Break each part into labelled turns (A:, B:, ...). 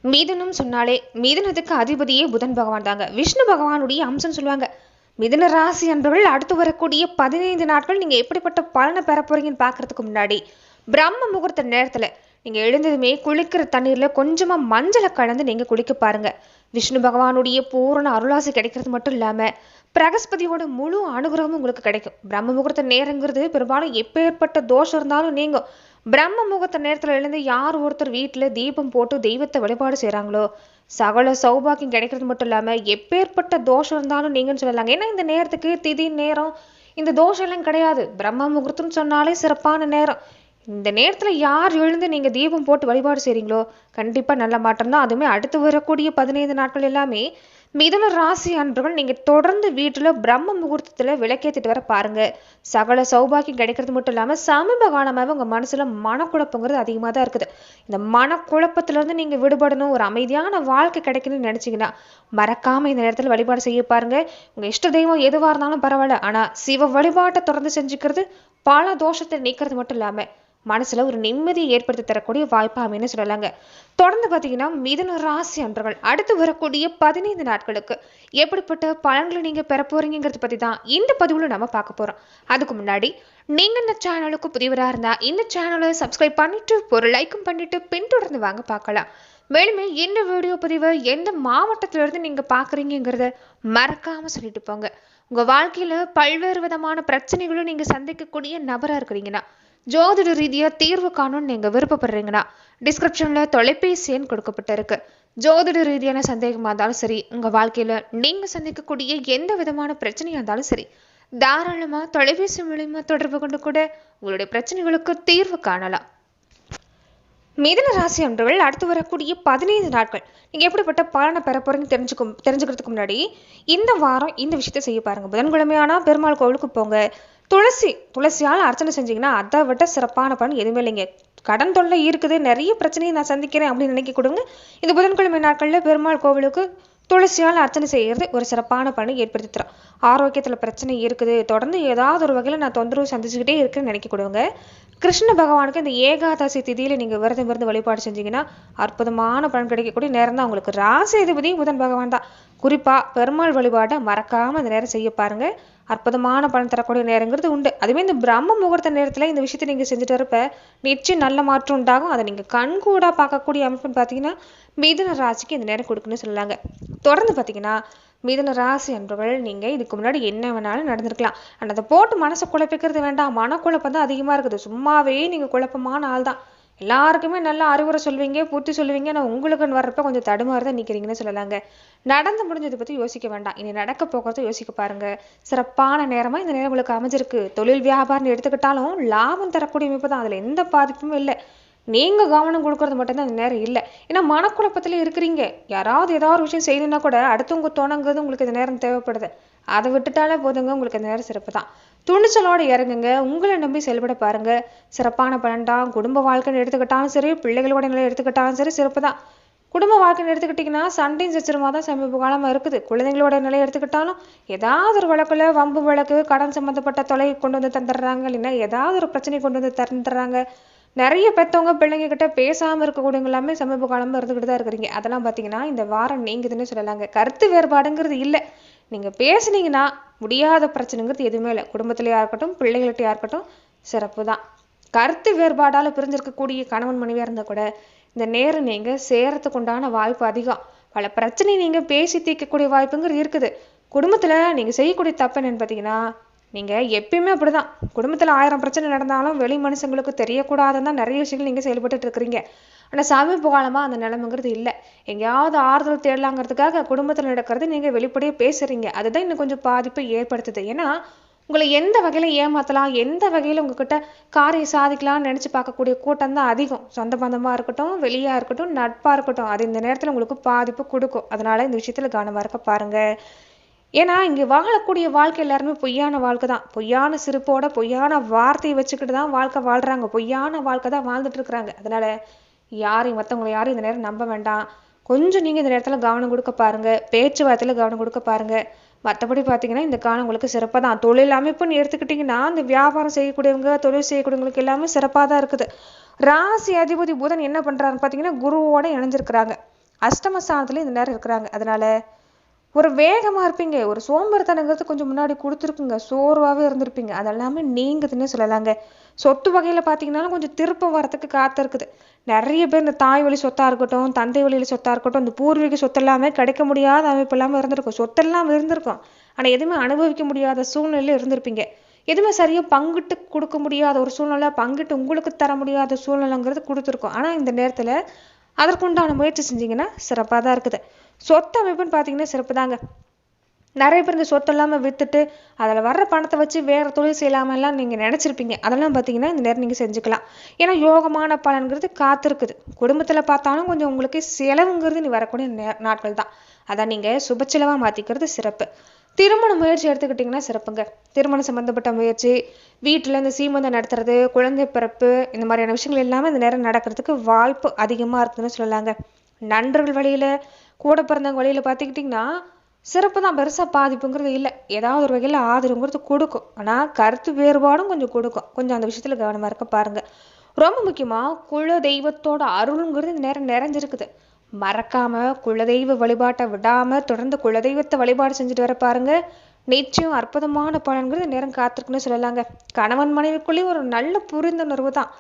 A: மிதுனம் சொன்னாலே மிதுனத்துக்கு அதிபதியே புதன் பகவான் தாங்க. விஷ்ணு பகவானுடைய அம்சம் சொல்லுவாங்க. மிதுன ராசி அன்பர்கள் அடுத்து வரக்கூடிய 15 நாட்கள் நீங்க எப்படிப்பட்ட பலனை பெற போறீங்கன்னு பாக்குறதுக்கு முன்னாடி பிரம்ம முகூர்த்த நேரத்துல நீங்க எழுந்ததுமே குளிக்கிற தண்ணீர்ல கொஞ்சமா மஞ்சளை கலந்து நீங்க குளிக்க பாருங்க. விஷ்ணு பகவானுடைய பூரண அருளாசி கிடைக்கிறது மட்டும் இல்லாம பிரகஸ்பதியோட முழு அனுகிரகமும் உங்களுக்கு கிடைக்கும். பிரம்ம முகூர்த்த நேரங்கிறது பெரும்பாலும் எப்பேற்பட்ட தோஷம் இருந்தாலும் நீங்க பிரம்ம முகூர்த்த நேரத்துல எழுந்து யார் ஒருத்தர் வீட்டுல தீபம் போட்டு தெய்வத்தை வழிபாடு செய்யறாங்களோ சகல சௌபாக்கியம் கிடைக்கிறது மட்டும் இல்லாம எப்பேற்பட்ட தோஷம் இருந்தாலும் நீங்கன்னு சொல்லலாங்க. ஏன்னா இந்த நேரத்துக்கு திதி நேரம் இந்த தோஷம் எல்லாம் கிடையாது. பிரம்ம முகூர்த்தம் சொன்னாலே சிறப்பான நேரம். இந்த நேரத்துல யார் எழுந்து நீங்க தீபம் போட்டு வழிபாடு செய்றீங்களோ கண்டிப்பா நல்ல மாற்றம் தான். அதுவுமே அடுத்து வரக்கூடிய 15 நாட்கள் எல்லாமே மிதுன ராசி அன்பர்கள் நீங்க தொடர்ந்து வீட்டுல பிரம்ம முகூர்த்தத்துல விளக்கேத்திட்டு வர பாருங்க. சகல சௌபாக்கியம் கிடைக்கிறது மட்டும் இல்லாம சமீப காலமாவே உங்க மனசுல மனக்குழப்பங்கிறது அதிகமா தான் இருக்குது. இந்த மனக்குழப்பத்துல இருந்து நீங்க விடுபடணும், ஒரு அமைதியான வாழ்க்கை கிடைக்கணும்னு நினைச்சீங்கன்னா மறக்காம இந்த நேரத்துல வழிபாடு செய்ய பாருங்க. உங்க இஷ்ட தெய்வம் எதுவா இருந்தாலும் பரவாயில்ல, ஆனா சிவ வழிபாட்டை தொடர்ந்து செஞ்சுக்கிறது பல தோஷத்தை நீக்கிறது மட்டும் இல்லாம மனசுல ஒரு நிம்மதியை ஏற்படுத்தி தரக்கூடிய வாய்ப்பா அமைன்னு சொல்லலாங்க. தொடர்ந்து பாத்தீங்கன்னா மிதுன ராசி அன்பர்கள் அடுத்து வரக்கூடிய 15 நாட்களுக்கு எப்படிப்பட்ட பலன்களை நீங்க பெற போறீங்கிறது பத்தி தான் இந்த பதிவுல நம்ம பார்க்க போறோம். அதுக்கு முன்னாடி நீங்க இந்த சேனலுக்கு புதியவரா இருந்தா இந்த சேனலை சப்ஸ்கிரைப் பண்ணிட்டு ஒரு லைக்கும் பண்ணிட்டு பின்தொடர்ந்து வாங்க பார்க்கலாம். மேலுமே இந்த வீடியோ பதிவை எந்த மாவட்டத்துல இருந்து நீங்க பாக்குறீங்கிறத மறக்காம சொல்லிட்டு போங்க. உங்க வாழ்க்கையில பல்வேறு விதமான பிரச்சனைகளும் நீங்க சந்திக்கக்கூடிய நபரா இருக்கிறீங்கன்னா ஜோதிட ரீதியா தீர்வு காணும்னு நீங்க விருப்பப்படுறீங்கன்னா டிஸ்கிரிப்ஷன்ல தொலைபேசி எண் கொடுக்கப்பட்டிருக்கு. ஜோதிட ரீதியான சந்தேகமா இருந்தாலும் சரி, உங்க வாழ்க்கையில நீங்க சந்திக்கக்கூடிய எந்த விதமான பிரச்சனையா இருந்தாலும் சரி, தாராளமா தொலைபேசி மூலமா தொடர்பு கொண்டு கூட உங்களுடைய பிரச்சனைகளுக்கு தீர்வு காணலாம். மிதுன ராசி அன்பர்கள் அடுத்து வரக்கூடிய 15 நாட்கள் நீங்க எப்படிப்பட்ட பலனை பெற போறீங்க தெரிஞ்சுக்கிறதுக்கு முன்னாடி இந்த வாரம் இந்த விஷயத்த செய்ய பாருங்க. புதன்கிழமையானா பெருமாள் கோவிலுக்கு போங்க. துளசியால் அர்ச்சனை செஞ்சீங்கன்னா அதை விட சிறப்பான பலன் எதுவுமே இல்லைங்க. கடன் தொல்லை இருக்குது, நிறைய பிரச்சனையை நான் சந்திக்கிறேன் அப்படின்னு நினைக்க கொடுங்க. இந்த புதன்கிழமை நாட்கள்ல பெருமாள் கோவிலுக்கு துளசியால் அர்ச்சனை செய்யறது ஒரு சிறப்பான பலனை ஏற்படுத்தி தரும். ஆரோக்கியத்துல பிரச்சனை இருக்குது, தொடர்ந்து ஏதாவது ஒரு வகையில நான் தொந்தரவு சந்திச்சுக்கிட்டே இருக்குன்னு நினைக்க கொடுங்க. கிருஷ்ண பகவானுக்கு இந்த ஏகாதசி திதியில நீங்க விரதம் இருந்து வழிபாடு செஞ்சீங்கன்னா அற்புதமான பலன் கிடைக்கக்கூடிய நேரம் தான். உங்களுக்கு ராசி அதிபதி புதன் பகவான் தான். குறிப்பா பெருமாள் வழிபாட்டை மறக்காம அந்த நேரம் செய்ய பாருங்க. அற்புதமான பலன் தரக்கூடிய நேரங்கிறது உண்டு. அதுவே இந்த பிரம்ம முகூர்த்த நேரத்துல இந்த விஷயத்தை நீங்க செஞ்சுட்டு இருப்ப நிச்சயம் நல்ல மாற்றம் உண்டாகும். அதை நீங்க கண்கூடா பார்க்கக்கூடிய அமைப்புன்னு பாத்தீங்கன்னா மிதுன ராசிக்கு இந்த நேரம் கொடுக்குன்னு சொல்லலாங்க. தொடர்ந்து பாத்தீங்கன்னா மிதுன ராசி அன்பர்கள் நீங்க இதுக்கு முன்னாடி என்ன வேணாலும் நடந்திருக்கலாம், ஆனா அதை போட்டு மனசை குழப்பிக்கிறது வேண்டாம். மனக்குழப்பம் தான் அதிகமா இருக்குது. சும்மாவே நீங்க குழப்பமான ஆள் தான். எல்லாருக்குமே நல்ல அறிவுரை சொல்வீங்க, பூர்த்தி சொல்லுவீங்க, ஆனா உங்களுக்குன்னு வர்றப்ப கொஞ்சம் தடுமாறு தான் நிக்கிறீங்கன்னு சொல்லலாங்க. நடந்து முடிஞ்சதை பத்தி யோசிக்க வேண்டாம், இனி நடக்க போகிறத யோசிக்க பாருங்க. சிறப்பான நேரமா இந்த நேரம் உங்களுக்கு அமைஞ்சிருக்கு. தொழில் வியாபாரம் எடுத்துக்கிட்டாலும் லாபம் தரக்கூடிய அமைப்பு தான், அதுல எந்த பாதிப்பும் இல்லை. நீங்க கவனம் கொடுக்கறது மட்டும்தான் அந்த நேரம் இல்லை. ஏன்னா மனக்குழப்பத்துல இருக்கிறீங்க. யாராவது ஏதாவது ஒரு விஷயம் செய்யணும்னா கூட அடுத்தவங்க தோணுங்கிறது உங்களுக்கு இந்த நேரம் தேவைப்படுது. அதை விட்டுட்டாலே போதுங்க, உங்களுக்கு இந்த நேரம் சிறப்பு தான். துணிச்சலோட இறங்குங்க, உங்களை நம்பி செயல்பட பாருங்க. சிறப்பான பலன் தான். குடும்ப வாழ்க்கைன்னு எடுத்துக்கிட்டாலும் சரி, பிள்ளைகளோட நிலை எடுத்துக்கிட்டாலும் சரி சிறப்பு தான். குடும்ப வாழ்க்கைன்னு எடுத்துக்கிட்டிங்கன்னா சண்டையும் சச்சரமா தான் சமீப காலமா இருக்குது. குழந்தைங்களோட நிலை எடுத்துக்கிட்டாலும் ஏதாவது ஒரு வழக்குல வம்பு வழக்கு, கடன் சம்பந்தப்பட்ட தொலை கொண்டு வந்து தந்துடுறாங்க, இல்லைன்னா ஏதாவது ஒரு பிரச்சனை கொண்டு வந்து தந்துடுறாங்க. நிறைய பெற்றவங்க பிள்ளைங்க கிட்ட பேசாம இருக்கக்கூடியவங்க எல்லாமே சமீப காலமா இருந்துகிட்டு தான் இருக்கிறீங்க. அதெல்லாம் பாத்தீங்கன்னா இந்த வாரம் நீங்குதுன்னு சொல்லலாங்க. கருத்து வேறுபாடுங்கிறது இல்லை. நீங்க பேசுனீங்கன்னா முடியாத பிரச்சனைங்கிறது எதுவுமே இல்லை. குடும்பத்திலேயா இருக்கட்டும், பிள்ளைகள்கிட்டயா இருக்கட்டும் சிறப்பு தான். கருத்து வேறுபாடால பிரிஞ்சிருக்கக்கூடிய கணவன் மனைவியா இருந்தா கூட இந்த நேரம் நீங்க சேரத்துக்கு உண்டான வாய்ப்பு அதிகம். பல பிரச்சனை நீங்க பேசி தீர்க்கக்கூடிய வாய்ப்புங்கிறது இருக்குது. குடும்பத்துல நீங்க செய்யக்கூடிய தப்பு என்னன்னு பாத்தீங்கன்னா, நீங்க எப்பயுமே அப்படிதான். குடும்பத்துல 1000 பிரச்சனை நடந்தாலும் வெளி மனுஷங்களுக்கு தெரியக்கூடாதுன்னு தான் நிறைய விஷயங்கள் நீங்க செயல்பட்டு இருக்கிறீங்க. ஆனா சமீப காலமா அந்த நிலைமைங்கிறது இல்லை. எங்கேயாவது ஆறுதல் தேடலாங்கிறதுக்காக குடும்பத்துல நடக்கிறது நீங்க வெளிப்படையே பேசுறீங்க. அதுதான் இன்னும் கொஞ்சம் பாதிப்பை ஏற்படுத்துது. ஏன்னா உங்களை எந்த வகையில ஏமாத்தலாம், எந்த வகையில உங்ககிட்ட காரியம் சாதிக்கலாம்னு நினைச்சு பார்க்கக்கூடிய கூட்டம் தான் அதிகம். சொந்த பந்தமா இருக்கட்டும், வெளியா இருக்கட்டும், நட்பா இருக்கட்டும், அது இந்த நேரத்துல உங்களுக்கு பாதிப்பு கொடுக்கும். அதனால இந்த விஷயத்துல கவனமா இருக்க பாருங்க. ஏன்னா இங்க வாழக்கூடிய வாழ்க்கை எல்லாருமே பொய்யான வாழ்க்கை தான். பொய்யான சிரிப்போட பொய்யான வார்த்தையை வச்சுக்கிட்டு தான் வாழ்க்கை வாழ்றாங்க. பொய்யான வாழ்க்கை தான் வாழ்ந்துட்டு இருக்கிறாங்க. அதனால மற்றவங்களை யாரும் இந்த நேரம் நம்ப வேண்டாம். கொஞ்சம் நீங்க இந்த நேரத்துல கவனம் கொடுக்க பாருங்க. பேச்சுவார்த்தையில கவனம் கொடுக்க பாருங்க. மற்றபடி பார்த்தீங்கன்னா இந்த காலம் உங்களுக்கு சிறப்பாக தான். தொழில் அமைப்புன்னு எடுத்துக்கிட்டிங்கன்னா இந்த வியாபாரம் செய்யக்கூடியவங்க, தொழில் செய்யக்கூடியவங்களுக்கு எல்லாமே சிறப்பாக தான் இருக்குது. ராசி அதிபதி புதன் என்ன பண்றாருன்னு பார்த்தீங்கன்னா குருவோட இணைஞ்சிருக்கிறாங்க. அஷ்டமஸ்தானத்துல இந்த நேரம் இருக்கிறாங்க. அதனால ஒரு வேகமா இருப்பீங்க, ஒரு சோம்பேறித்தனங்கிறது கொஞ்சம் முன்னாடி கொடுத்துருக்குங்க, சோர்வாவே இருந்திருப்பீங்க, அதெல்லாமே நீங்குதுன்னு சொல்லலாங்க. சொத்து வகையில பாத்தீங்கன்னா கொஞ்சம் திருப்ப வரத்துக்கு காத்திருக்குது. நிறைய பேர் இந்த தாய் வழி சொத்தா இருக்கட்டும், தந்தை வழியில சொத்தா இருக்கட்டும், இந்த பூர்வீக சொத்து எல்லாமே கிடைக்க முடியாத அமைப்பு எல்லாமே இருந்திருக்கும், சொத்தெல்லாம் இருந்திருக்கும். ஆனா எதுவுமே அனுபவிக்க முடியாத சூழ்நிலையில இருந்திருப்பீங்க. எதுவுமே சரியா பங்கிட்டு கொடுக்க முடியாத ஒரு சூழ்நிலை, பங்கிட்டு உங்களுக்கு தர முடியாத சூழ்நிலைங்கிறது கொடுத்துருக்கோம். ஆனா இந்த நேரத்துல அதற்குண்டான முயற்சி செஞ்சீங்கன்னா சிறப்பாக தான் இருக்குது. சொத்து அமைப்புன்னு பார்த்தீங்கன்னா சிறப்பு தாங்க. நிறைய பேர் இந்த சொத்து இல்லாமல் வித்துட்டு அதில் வர்ற பணத்தை வச்சு வேற தொழில் செய்யலாமெல்லாம் நீங்கள் நினச்சிருப்பீங்க. அதெல்லாம் பார்த்தீங்கன்னா இந்த நேரம் நீங்கள் செஞ்சுக்கலாம். ஏன்னா யோகமான பலன்கிறது காத்திருக்குது. குடும்பத்தில் பார்த்தாலும் கொஞ்சம் உங்களுக்கு செலவுங்கிறது நீ வரக்கூடிய நாட்கள் தான். அதான் நீங்கள் சுப செலவாக மாற்றிக்கிறது சிறப்பு. திருமண முயற்சி எடுத்துக்கிட்டிங்கன்னா சிறப்புங்க. திருமணம் சம்மந்தப்பட்ட முயற்சி, வீட்டில் இந்த சீமந்தம் நடத்துறது, குழந்தை பிறப்பு, இந்த மாதிரியான விஷயங்கள் எல்லாமே இந்த நேரம் நடக்கிறதுக்கு வாய்ப்பு அதிகமாக இருக்குதுன்னு சொல்லலாங்க. நண்பர்கள் வழியில், கூட பிறந்தவங்க வழியில் பார்த்துக்கிட்டிங்கன்னா சிறப்பு தான், பெருசாக பாதிப்புங்கிறது இல்லை. ஏதாவது ஒரு வகையில் ஆதரவுங்கிறது கொடுக்கும். ஆனால் கருத்து வேறுபாடும் கொஞ்சம் கொடுக்கும். கொஞ்சம் அந்த விஷயத்தில் கவனமாக இருக்க பாருங்கள். ரொம்ப முக்கியமாக குல தெய்வத்தோட அருளுங்கிறது இந்த நேரம் நிறைஞ்சிருக்குது. மறக்காம குலதெய்வ வழிபாட்டை விடாம தொடர்ந்து குலதெய்வத்தை வழிபாடு செஞ்சுட்டு வர பாருங்க. நிச்சயம் அற்புதமான பலன்கிறது நேரம் காத்திருக்குன்னு சொல்லலாங்க. கணவன் மனைவிக்குள்ளேயும் ஒரு நல்ல புரிந்துணர்வு தான்.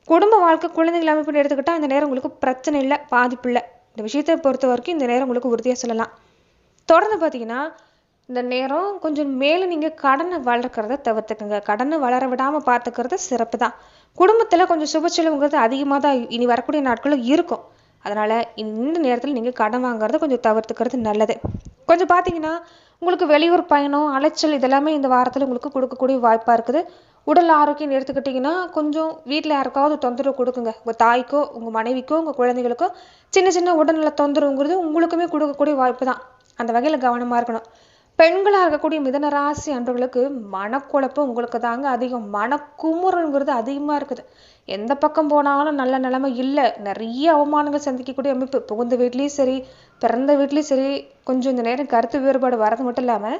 A: குடும்ப வாழ்க்கை, குழந்தைகள் அமைப்புன்னு எடுத்துக்கிட்டா இந்த நேரம் உங்களுக்கு பிரச்சனை இல்லை, பாதிப்பு இல்லை. இந்த விஷயத்தை பொறுத்த வரைக்கும் இந்த நேரம் உங்களுக்கு உறுதியாக சொல்லலாம். தொடர்ந்து பார்த்தீங்கன்னா இந்த நேரம் கொஞ்சம் மேலே நீங்கள் கடனை வளர்க்குறத தவிர்த்துக்குங்க. கடனை வளர விடாமல் பார்த்துக்கிறது சிறப்பு தான். குடும்பத்தில் கொஞ்சம் சுப செலவுங்கிறது அதிகமாக தான் இனி வரக்கூடிய நாட்களும் இருக்கும். அதனால் இந்த நேரத்தில் நீங்கள் கடன் வாங்குறத கொஞ்சம் தவிர்த்துக்கிறது நல்லது. கொஞ்சம் பார்த்தீங்கன்னா உங்களுக்கு வெளியூர் பயணம், அலைச்சல் இதெல்லாமே இந்த வாரத்தில் உங்களுக்கு கொடுக்கக்கூடிய வாய்ப்பாக இருக்குது. உடல் ஆரோக்கியம் எடுத்துக்கிட்டிங்கன்னா கொஞ்சம் வீட்டில் யாருக்காவது தொந்தரவு கொடுக்குங்க. உங்கள் தாய்க்கோ, உங்கள் மனைவிக்கோ, உங்கள் குழந்தைகளுக்கோ சின்ன சின்ன உடல்நல தொந்தரவுங்கிறது உங்களுக்குமே கொடுக்கக்கூடிய வாய்ப்பு தான். அந்த வகையில் கவனமாக இருக்கணும். பெண்களாக இருக்கக்கூடிய மிதன ராசி அன்பர்களுக்கு மனக்குழப்பம் உங்களுக்கு தாங்க அதிகம். மனக்குமுறல்ங்கிறது அதிகமாக இருக்குது. எந்த பக்கம் போனாலும் நல்ல நிலைமை இல்லை. நிறைய அவமானங்கள் சந்திக்கக்கூடிய அமைப்பு. புகுந்த வீட்லேயும் சரி, பிறந்த வீட்லேயும் சரி, கொஞ்சம் இந்த நேரம் கருத்து வேறுபாடு வரது மட்டும் இல்லாமல்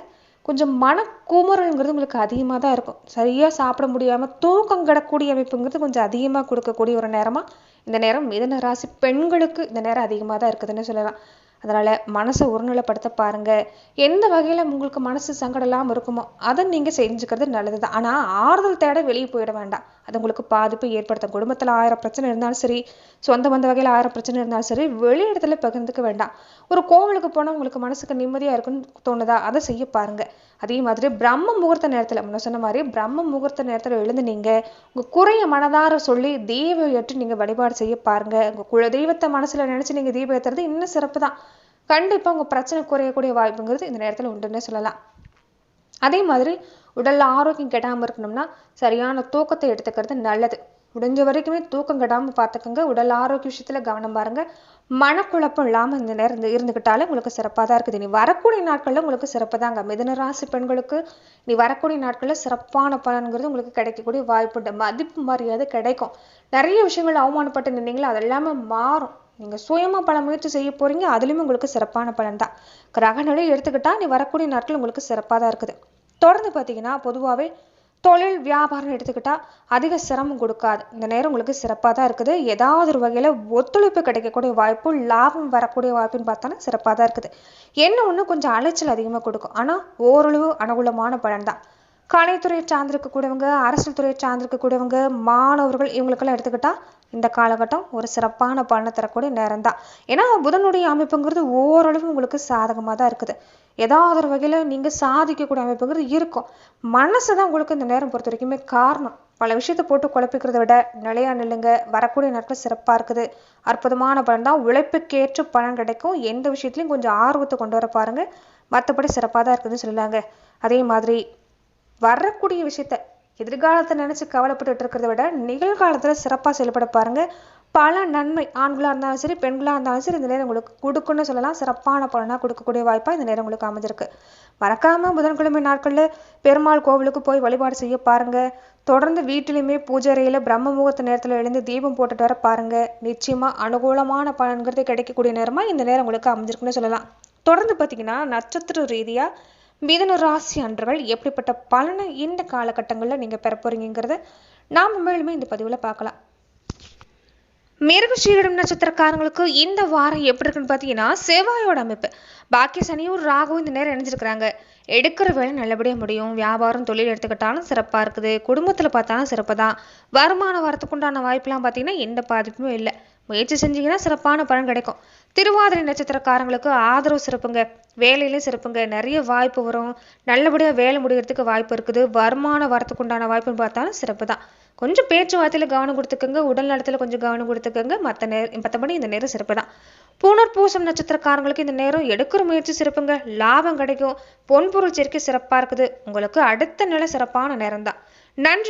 A: கொஞ்சம் மனக்குமுறல்ங்கிறது உங்களுக்கு அதிகமாக தான் இருக்கும். சரியாக சாப்பிட முடியாமல் தூக்கம் கிடக்கூடிய அமைப்புங்கிறது கொஞ்சம் அதிகமாக கொடுக்கக்கூடிய ஒரு நேரமாக இந்த நேரம் மிதன ராசி பெண்களுக்கு இந்த நேரம் அதிகமாக தான் இருக்குதுன்னு சொல்லலாம். அதனால் மனசை ஒருநிலைப்படுத்த பாருங்கள். எந்த வகையில் உங்களுக்கு மனசு சங்கடம் இல்லாமல் இருக்குமோ அதை நீங்கள் செஞ்சுக்கிறது நல்லது தான். ஆனால் ஆறுதல் தேட வெளியே போயிட வேண்டாம். அது உங்களுக்கு பாதிப்பு ஏற்படுத்தும். குடும்பத்தில் 1000 பிரச்சனை இருந்தாலும் சரி, சொந்த பந்த வகையில் 1000 பிரச்சனை இருந்தாலும் சரி, வெளி இடத்துல பகிர்ந்துக்க வேண்டாம். ஒரு கோவிலுக்கு போனால் உங்களுக்கு மனசுக்கு நிம்மதியாக இருக்குன்னு தோணுதா, அதை செய்ய பாருங்கள். அதே மாதிரி பிரம்ம முகூர்த்த நேரத்தில், முன்ன சொன்ன மாதிரி பிரம்ம முகூர்த்த நேரத்தில் எழுந்து நீங்கள் உங்கள் குறைய மனதார சொல்லி தெய்வம் ஏற்று நீங்கள் வழிபாடு செய்ய பாருங்கள். உங்கள் குல தெய்வத்தை மனசில் நினச்சி நீங்கள் தீபம் ஏற்றுறது இன்னும் சிறப்பு தான். கண்டிப்பாக உங்கள் பிரச்சனை குறையக்கூடிய வாய்ப்புங்கிறது இந்த நேரத்தில் உண்டுன்னு சொல்லலாம். அதே மாதிரி உடல் ஆரோக்கியம் கெடாமல் இருக்கணும்னா சரியான தூக்கத்தை எடுத்துக்கிறது நல்லது. முடிஞ்ச வரைக்குமே தூக்கம் கெடாமல் பார்த்துக்கோங்க. உடல் ஆரோக்கிய விஷயத்தில் கவனம் பாருங்க. மனக்குழப்பம் இல்லாமல் இந்த நேரம் இருந்துக்கிட்டாலே உங்களுக்கு சிறப்பாக தான் இருக்குது. நீ வரக்கூடிய நாட்களில் உங்களுக்கு சிறப்பு தாங்க. மிதுன ராசி பெண்களுக்கு நீ வரக்கூடிய நாட்களில் சிறப்பான பலன்கிறது உங்களுக்கு கிடைக்கக்கூடிய வாய்ப்பு, மதிப்பு மரியாதை கிடைக்கும். நிறைய விஷயங்கள் அவமானப்பட்டு நின்னீங்களோ அதெல்லாமே மாறும். நீங்கள் சுயமாக பல முயற்சி செய்ய போகிறீங்க, அதுலேயுமே உங்களுக்கு சிறப்பான பலன் தான். கிரகநிலை எடுத்துக்கிட்டால் நீ வரக்கூடிய நாட்கள் உங்களுக்கு சிறப்பாக தான் இருக்குது. தொடர்ந்து பார்த்தீங்கன்னா பொதுவாகவே தொழில் வியாபாரம் எடுத்துக்கிட்டால் அதிக சிரமம் கொடுக்காது. இந்த நேரம் உங்களுக்கு சிறப்பாக தான் இருக்குது. ஏதாவது ஒரு வகையில் ஒத்துழைப்பு கிடைக்கக்கூடிய வாய்ப்பு, லாபம் வரக்கூடிய வாய்ப்புன்னு பார்த்தாலும் சிறப்பாக தான் இருக்குது. என்ன ஒன்று கொஞ்சம் அலைச்சல் அதிகமாக கொடுக்கும். ஆனால் ஓரளவு அனுகூலமான பலன் தான். கலைத்துறையை சார்ந்திருக்கக்கூடியவங்க, அரசியல் துறையை சார்ந்திருக்கக்கூடியவங்க, மாணவர்கள் இவங்களுக்கெல்லாம் எடுத்துக்கிட்டால் இந்த காலகட்டம் ஒரு சிறப்பான பலனை தரக்கூடிய நேரம் தான். ஏன்னா புதனுடைய அமைப்புங்கிறது ஓரளவு உங்களுக்கு சாதகமாக தான் இருக்குது. ஏதாவது ஒரு வகையில் நீங்கள் சாதிக்கக்கூடிய அமைப்புங்கிறது இருக்கும். மனசு தான் உங்களுக்கு இந்த நேரம் பொறுத்த வரைக்குமே காரணம். பல விஷயத்தை போட்டு குழப்பிக்கிறத விட நிலையா நில்லுங்க. வரக்கூடிய நாட்கள் சிறப்பாக இருக்குது. அற்புதமான பலன் தான். உழைப்புக்கேற்ற பலன் கிடைக்கும். எந்த விஷயத்துலையும் கொஞ்சம் ஆர்வத்தை கொண்டு வர பாருங்க. மற்றபடி சிறப்பாக தான் இருக்குதுன்னு சொல்லலாங்க. அதே மாதிரி வரக்கூடிய விஷயத்த எதிர்காலத்தை நினைச்சு கவலைப்பட்டு இருக்கிறத விட நிகழ்காலத்துல சிறப்பா செயல்பட பாருங்க. பல நன்மை ஆண்களா இருந்தாலும் சரி, பெண்களா இருந்தாலும் சரி, இந்த நேரம் உங்களுக்கு கொடுக்குன்னு சொல்லலாம். சிறப்பான பலனா கொடுக்கக்கூடிய வாய்ப்பா இந்த நேரம் உங்களுக்கு அமைஞ்சிருக்கு. மறக்காம புதன்கிழமை நாட்கள்ல பெருமாள் கோவிலுக்கு போய் வழிபாடு செய்ய பாருங்க. தொடர்ந்து வீட்டிலுமே பூஜை அறையில பிரம்ம முகூர்த்த நேரத்துல எழுந்து தீபம் போட்டுட்டு வர பாருங்க. நிச்சயமா அனுகூலமான பலன்கிறது கிடைக்கக்கூடிய நேரமா இந்த நேரம் உங்களுக்கு அமைஞ்சிருக்குன்னு சொல்லலாம். தொடர்ந்து பார்த்தீங்கன்னா நட்சத்திர ரீதியா மிதுன ராசி அன்பர்கள் எப்படிப்பட்ட பலனை இந்த காலகட்டங்களில் நீங்கள் பெற போறீங்கிறத நாம் மேலுமே இந்த பதிவில் பார்க்கலாம். மிருகஷீரிடம் நட்சத்திரக்காரங்களுக்கு இந்த வாரம் எப்படி இருக்குன்னு பார்த்தீங்கன்னா, செவ்வாயோட அமைப்பு பாக்கிய சனியும் ராகுவும் இந்த நேரம் இணைஞ்சிருக்கிறாங்க. எடுக்கிற வேலை நல்லபடியாக முடியும். வியாபாரம் தொழில் எடுத்துக்கிட்டாலும் சிறப்பாக இருக்குது. குடும்பத்தில் பார்த்தாலும் சிறப்பு தான். வருமானம் வரத்துக்குண்டான வாய்ப்புலாம் பார்த்தீங்கன்னா எந்த பாதிப்புமே இல்லை. முயற்சி செஞ்சீங்கன்னா சிறப்பான பலன் கிடைக்கும். திருவாதிரை நட்சத்திரக்காரங்களுக்கு ஆதரவு சிறப்புங்க. வேலையிலையும் சிறப்புங்க. நிறைய வாய்ப்பு வரும். நல்லபடியாக வேலை முடிகிறதுக்கு வாய்ப்பு இருக்குது. வருமானம் வரத்துக்குண்டான வாய்ப்புன்னு பார்த்தாலும் சிறப்பு தான். கொஞ்சம் பேச்சுவார்த்தையில் கவனம் கொடுத்துக்கோங்க. உடல் நலத்தில் கொஞ்சம் கவனம் கொடுத்துக்கோங்க. மற்றபடி இந்த நேரம் சிறப்பு தான். புனர்பூசம் நட்சத்திரக்காரங்களுக்கு இந்த நேரம் எடுக்கிற முயற்சி சிறப்புங்க. லாபம் கிடைக்கும். பொன்பொருள் சேர்க்கை சிறப்பாக இருக்குது. உங்களுக்கு அடுத்த நிலை சிறப்பான நேரம் தான். நன்றி.